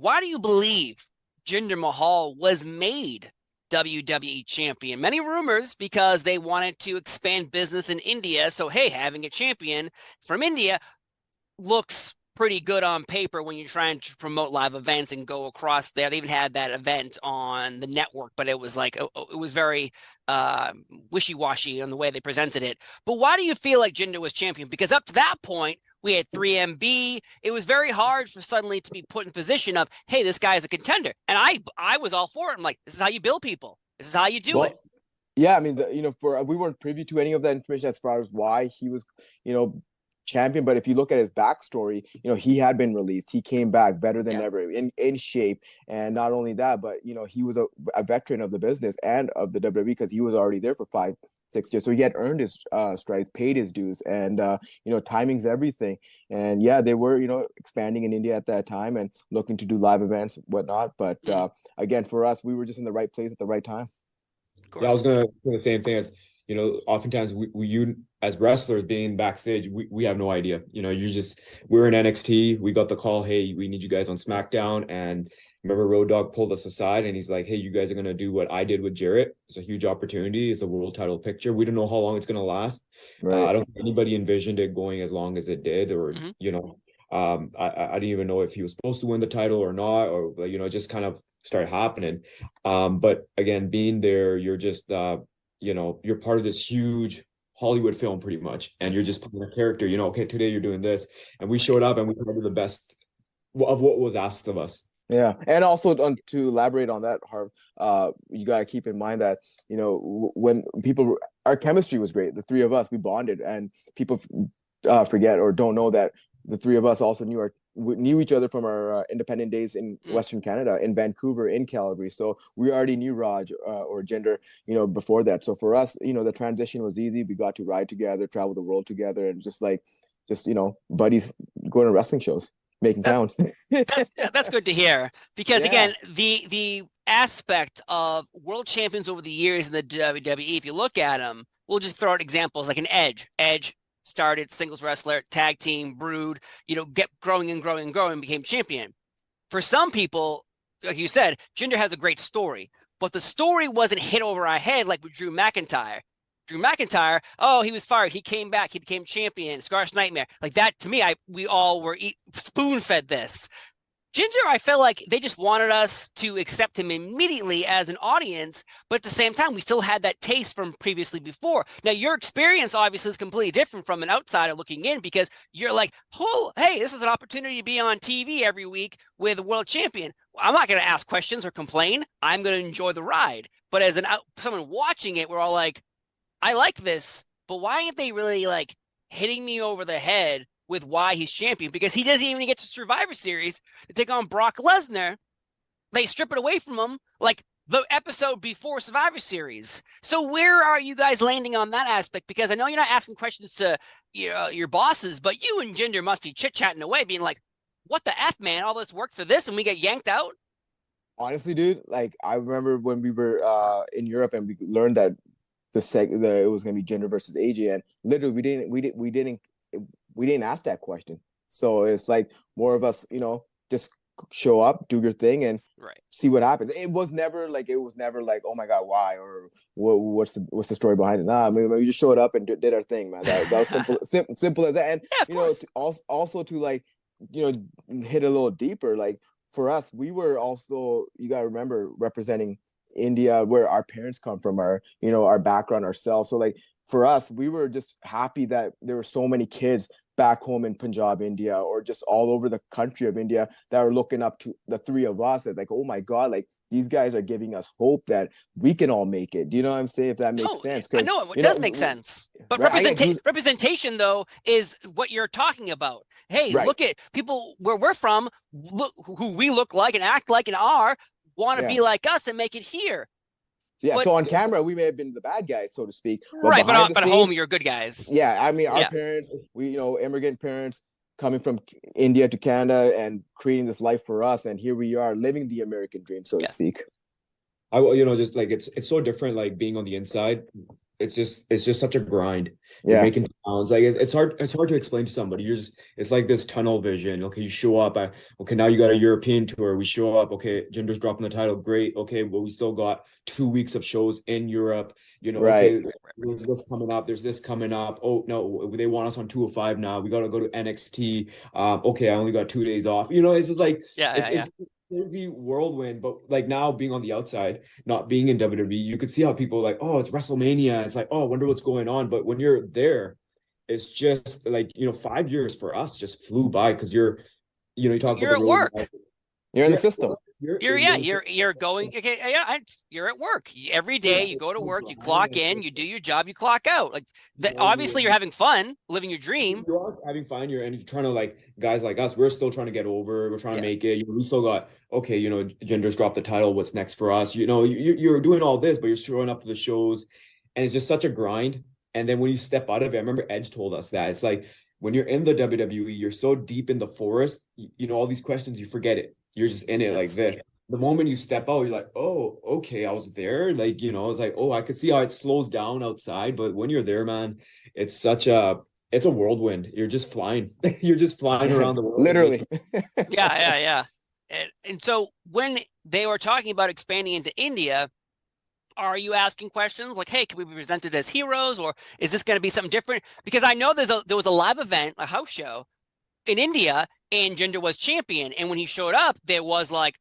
Why do you believe Jinder Mahal was made WWE champion? Many rumors because they wanted to expand business in India. So, hey, having a champion from India looks pretty good on paper when you're trying to promote live events and go across there. They even had that event on the network, but it was like it was very wishy-washy on the way they presented it. But why do you feel like Jinder was champion? Because up to that point, we had 3MB. It was very hard for suddenly to be put in position of, hey, this guy is a contender. And I was all for it. I'm like, this is how you build people. This is how you do it. Yeah, I mean, we weren't privy to any of that information as far as why he was, champion. But if you look at his backstory, he had been released. He came back better than ever, in shape. And not only that, but he was a veteran of the business and of the WWE because he was already there for 5-6 years. So he had earned his stripes, paid his dues, and timing's everything. And yeah, they were expanding in India at that time and looking to do live events, whatnot. But again, for us, we were just in the right place at the right time. Yeah, I was gonna say the same thing. As oftentimes you as wrestlers being backstage, we have no idea. We're in NXT. We got the call, hey, we need you guys on SmackDown. And remember, Road Dogg pulled us aside and he's like, hey, you guys are gonna do what I did with Jarrett. It's a huge opportunity. It's a world title picture. We don't know how long it's gonna last. Right. I don't think anybody envisioned it going as long as it did, or I didn't even know if he was supposed to win the title or not, or it just kind of started happening. But again, being there, you're just you're part of this huge Hollywood film pretty much, and you're just playing a character. Okay, today you're doing this, and we showed up and we tried to do the best of what was asked of us. Yeah, and also to elaborate on that, Harv, you gotta keep in mind that when our chemistry was great. The three of us, we bonded, and people forget or don't know that the three of us also knew each other from our independent days in Western Canada, in Vancouver, in Calgary. So we already knew Raj or Jinder, before that. So for us, the transition was easy. We got to ride together, travel the world together, and just buddies going to wrestling shows, making counts. That's good to hear, because again, the aspect of world champions over the years in the WWE, if you look at them, we'll just throw out examples like an Edge started singles wrestler, tag team, Brood, get growing and growing and growing, became champion. For some people, like you said, Jinder has a great story, but the story wasn't hit over our head like with Drew McIntyre. Drew McIntyre, he was fired. He came back. He became champion. Scar's Nightmare. Like that, to me, we all were spoon-fed this. Jinder, I felt like they just wanted us to accept him immediately as an audience, but at the same time, we still had that taste from previously before. Now, your experience obviously is completely different from an outsider looking in, because you're like, oh, hey, this is an opportunity to be on TV every week with a world champion. I'm not going to ask questions or complain. I'm going to enjoy the ride. But as someone watching it, we're all like, I like this, but why aren't they really hitting me over the head with why he's champion? Because he doesn't even get to Survivor Series to take on Brock Lesnar. They strip it away from him like the episode before Survivor Series. So where are you guys landing on that aspect? Because I know you're not asking questions to your bosses, but you and Jinder must be chit-chatting away, being like, what the F, man? All this work for this, and we get yanked out? Honestly, dude, I remember when we were in Europe and we learned that it was going to be Jinder versus AJ, and literally we didn't ask that question. So it's like more of us, just show up, do your thing, and see what happens. It was never like, oh my God, why, or what's the story behind it? Nah, I mean, we just showed up and did our thing, man. That was simple as that. And also to hit a little deeper, for us, we were also, you gotta remember, representing India, where our parents come from, our background, ourselves. So for us, we were just happy that there were so many kids back home in Punjab, India, or just all over the country of India that are looking up to the three of us. It's oh my God, these guys are giving us hope that we can all make it. Do you know what I'm saying? If that makes sense. I know it does make sense. But representation, though, is what you're talking about. Hey, look at people where we're from, look who we look like and act like and want to be like us and make it here. Yeah, so on camera, we may have been the bad guys, so to speak. But at home, you're good guys. Yeah, I mean, our parents, immigrant parents coming from India to Canada and creating this life for us. And here we are living the American dream, so to speak. Just it's so different, being on the inside. it's just such a grind. You're Yeah. making pounds. Like it's hard to explain to somebody. It's like this tunnel vision. Okay, you show up. Okay, now you got a European tour. We show up. Okay, Jinder's dropping the title. Great. Okay, well, we still got 2 weeks of shows in Europe. Right. Okay, there's this coming up. There's this coming up. Oh no, they want us on 205 now. We got to go to NXT. Okay, I only got 2 days off. It's just like it's crazy whirlwind. But like now being on the outside, not being in WWE, you could see how people like, oh, it's WrestleMania. It's like, oh, I wonder what's going on. But when you're there, it's just like 5 years for us just flew by because you talk You're about at the road. work. You're in the system. You're going. Okay, yeah, you're at work every day. You go to work, you clock in, you do your job, you clock out. Like that. Obviously, you're having fun, living your dream. You are having fun. You're trying to, like, guys like us. We're still trying to get over. We're trying to make it. We still got, okay. Jinder's dropped the title. What's next for us? You're doing all this, but you're showing up to the shows, and it's just such a grind. And then when you step out of it, I remember Edge told us that it's like when you're in the WWE, you're so deep in the forest. All these questions, you forget it. You're just in it like this. The moment you step out, you're like, oh, okay, I was there. Like, it's like, oh, I could see how it slows down outside. But when you're there, man, it's a whirlwind. You're just flying. You're just flying around the world. Literally. Yeah. And so when they were talking about expanding into India, are you asking questions like, hey, can we be presented as heroes, or is this going to be something different? Because I know there was a live event, a house show in India, and Jinder was champion. And when he showed up, it was like,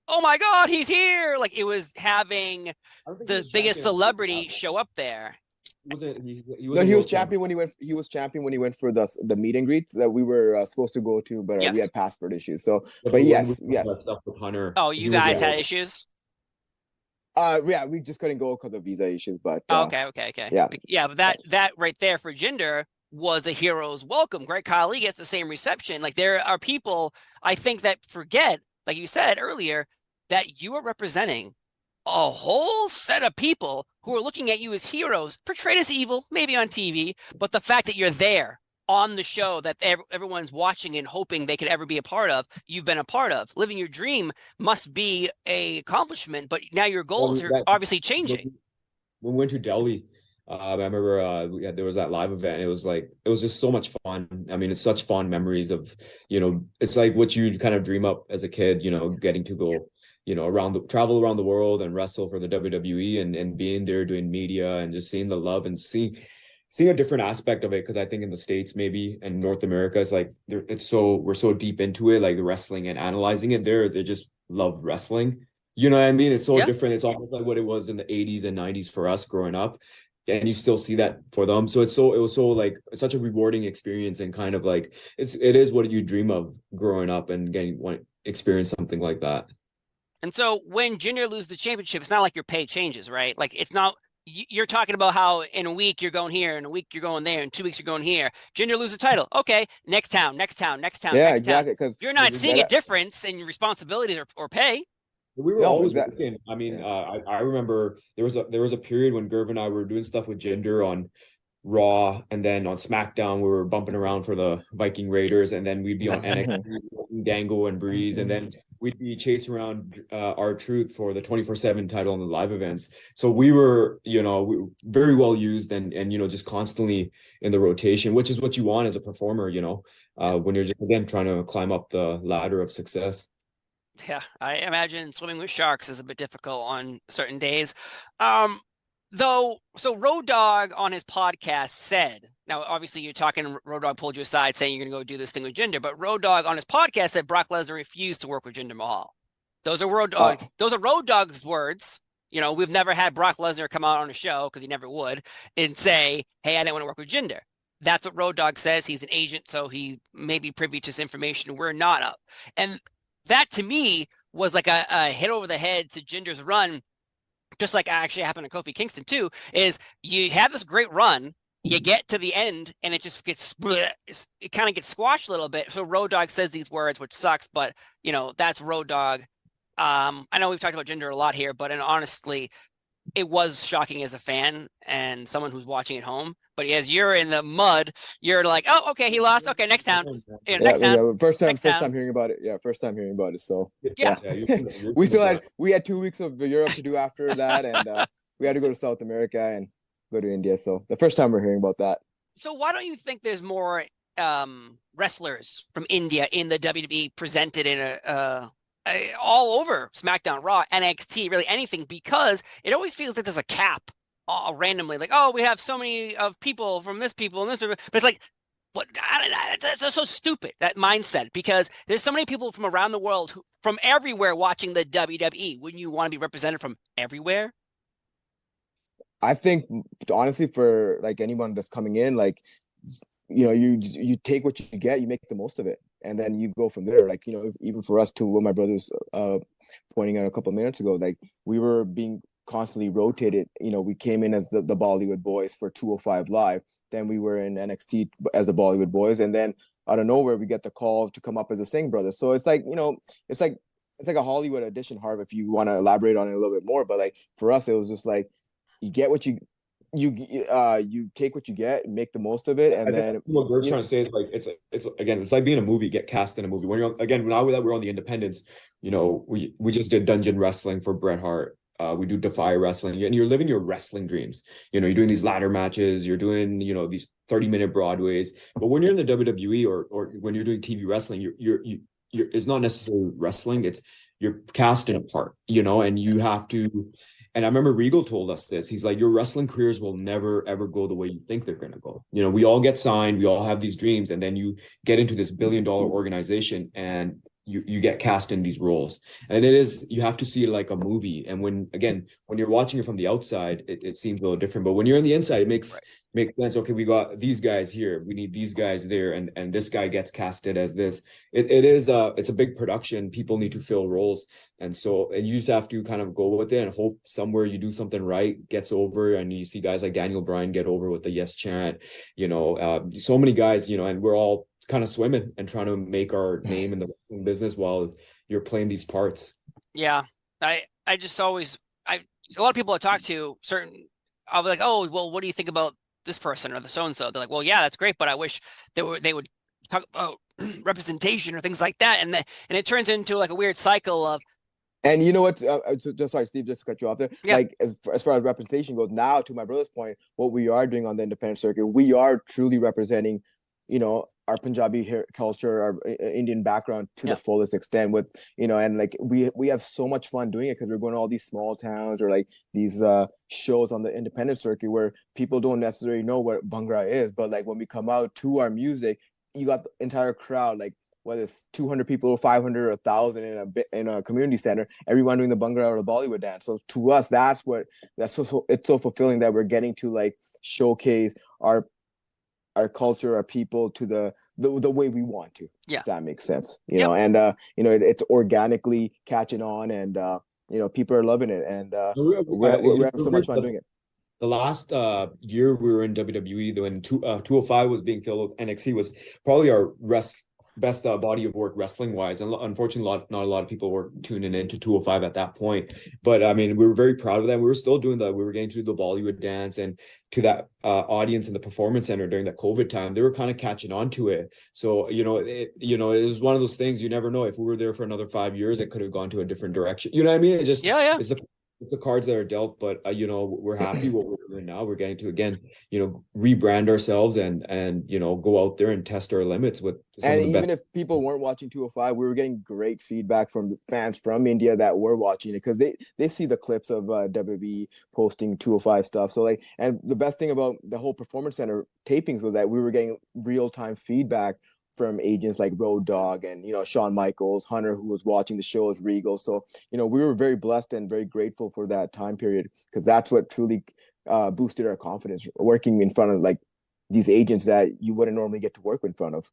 oh my God, he's here. Like it was having the biggest celebrity show up there. He was champion when he went. He was champion when he went for the meet and greet that we were supposed to go to, but we had passport issues. So, but yes. Stuff with Hunter, oh, you guys had issues? Yeah, we just couldn't go because of visa issues. But okay. Yeah, but that right there for Jinder was a hero's welcome. Great Khali gets the same reception. Like there are people I think that forget, like you said earlier, that you are representing a whole set of people who are looking at you as heroes, portrayed as evil, maybe on TV, but the fact that you're there on the show that everyone's watching and hoping they could ever be a part of, you've been a part of. Living your dream must be an accomplishment, but now your goals are obviously changing. When we went to Delhi, I remember there was that live event. It was just so much fun. I mean, it's such fond memories of, it's like what you kind of dream up as a kid, getting to go, travel around the world and wrestle for the WWE and being there doing media and just seeing the love and seeing a different aspect of it. Cause I think in the States, maybe, and North America, it's like, we're so deep into it, like wrestling and analyzing it there. They just love wrestling. You know what I mean? It's so different. It's almost like what it was in the 80s and 90s for us growing up. And you still see that for them. So it was so like such a rewarding experience, and kind of like it is what you dream of growing up and experience something like that. And so when Jinder loses the championship, it's not like your pay changes, right? Like it's not, you're talking about how in a week you're going here, in a week you're going there, in 2 weeks you're going here. Jinder loses the title. Okay, next town. Yeah, exactly. Because you're not seeing a difference in your responsibilities or pay. We were always working. I mean, I remember there was a period when Gerv and I were doing stuff with Jinder on Raw, and then on SmackDown we were bumping around for the Viking Raiders, and then we'd be on NXT, Dango and Breeze, and then we'd be chasing around R-Truth for the 24/7 title on the live events. So we were, very well used and just constantly in the rotation, which is what you want as a performer, when you're just again trying to climb up the ladder of success. Yeah, I imagine swimming with sharks is a bit difficult on certain days. So Road Dogg on his podcast said, now obviously you're talking, Road Dogg pulled you aside saying you're going to go do this thing with Jinder, but Road Dogg on his podcast said Brock Lesnar refused to work with Jinder Mahal. Those are Road Dogg's words. We've never had Brock Lesnar come out on a show, because he never would, and say, hey, I didn't want to work with Jinder. That's what Road Dogg says. He's an agent, so he may be privy to this information we're not of. And that to me was like a hit over the head to Jinder's run, just like actually happened to Kofi Kingston too, is you have this great run, you get to the end, and it just gets split. It kind of gets squashed a little bit. So Road Dogg says these words, which sucks, but that's Road Dogg. I know we've talked about Jinder a lot here, but honestly, it was shocking as a fan and someone who's watching at home. But as you're in the mud, you're like, oh, okay, he lost. Okay, next town. Next town. First time hearing about it. Yeah, first time hearing about it. So we had 2 weeks of Europe to do after that, and we had to go to South America, and go to India. So the first time we're hearing about that. So why don't you think there's more wrestlers from India in the WWE presented in all over SmackDown, Raw, NXT, really anything? Because it always feels like there's a cap randomly, like, oh, we have so many of people from this people and this, but it's like, what? That's so stupid, that mindset, because there's so many people from around the world from everywhere watching the WWE. Wouldn't you want to be represented from everywhere? I think honestly, for like anyone that's coming in, like, you take what you get, you make the most of it, and then you go from there. Like, even for us too, what my brother was pointing out a couple of minutes ago, like we were being constantly rotated. We came in as the Bollywood Boys for 205 Live, then we were in NXT as the Bollywood Boys, and then out of nowhere we get the call to come up as a Singh Brothers. So it's like, it's like a Hollywood edition, Harv, if you want to elaborate on it a little bit more. But like for us, it was just like you get what you take what you get and make the most of it. And I then think what Greg's trying to say is like it's like being a movie, get cast in a movie. When you're again, now that we're on the independents, we just did Dungeon Wrestling for Bret Hart. We do Defy Wrestling, and you're living your wrestling dreams. You're doing these ladder matches, you're doing these 30-minute Broadways. But when you're in the WWE or when you're doing TV wrestling, you're it's not necessarily wrestling. It's you're cast in a part, and you have to. And I remember Regal told us this. He's like, your wrestling careers will never, ever go the way you think they're going to go. We all get signed. We all have these dreams. And then you get into this billion-dollar organization and you get cast in these roles. And you have to see it like a movie. And when you're watching it from the outside, it seems a little different. But when you're on the inside, it makes sense. Okay, we got these guys here. We need these guys there. And this guy gets casted as this. It's a big production. People need to fill roles. And you just have to kind of go with it and hope somewhere you do something right, gets over. And you see guys like Daniel Bryan get over with the yes chant, so many guys, and we're all kind of swimming and trying to make our name in the business while you're playing these parts. Yeah. I just always, a lot of people I talk to, I'll be like, oh, well, what do you think about this person or the so-and-so? They're like, well, yeah, that's great, but I wish they would talk about representation or things like that. And it turns into like a weird cycle of. And you know what? Sorry, Steve, just to cut you off there. Yeah. Like as far as representation goes, now to my brother's point, what we are doing on the independent circuit, we are truly representing, our Punjabi culture, our Indian background to the fullest extent. With and like we have so much fun doing it because we're going to all these small towns or like these shows on the independent circuit where people don't necessarily know what Bhangra is, but like when we come out to our music, you got the entire crowd, like whether it's 200 people or 500 or 1,000 in a community center, everyone doing the Bhangra or the Bollywood dance. So to us, that's so it's so fulfilling that we're getting to like showcase our culture, our people to the way we want to. Yeah, if that makes sense. And it's organically catching on, and people are loving it, and we're having so much fun doing it. The last year we were in WWE, when 205 was being filled with NXT, was probably our best body of work wrestling wise, and unfortunately not a lot of people were tuning into 205 at that point. But I mean, we were very proud of that. We were still doing we were getting to the Bollywood dance, and to that audience in the performance center during that COVID time, they were kind of catching on to it. So it was one of those things, you never know. If we were there for another 5 years, it could have gone to a different direction. You know what I mean? It's just it's the cards that are dealt, but we're happy what we're doing now. We're getting to again, rebrand ourselves and go out there and test our limits with. And even if people weren't watching 205, we were getting great feedback from the fans from India that were watching it because they see the clips of WWE posting 205 stuff. So and the best thing about the whole Performance Center tapings was that we were getting real-time feedback from agents like Road Dogg and Shawn Michaels, Hunter, who was watching the shows, Regal. So we were very blessed and very grateful for that time period because that's what truly boosted our confidence, working in front of like these agents that you wouldn't normally get to work in front of.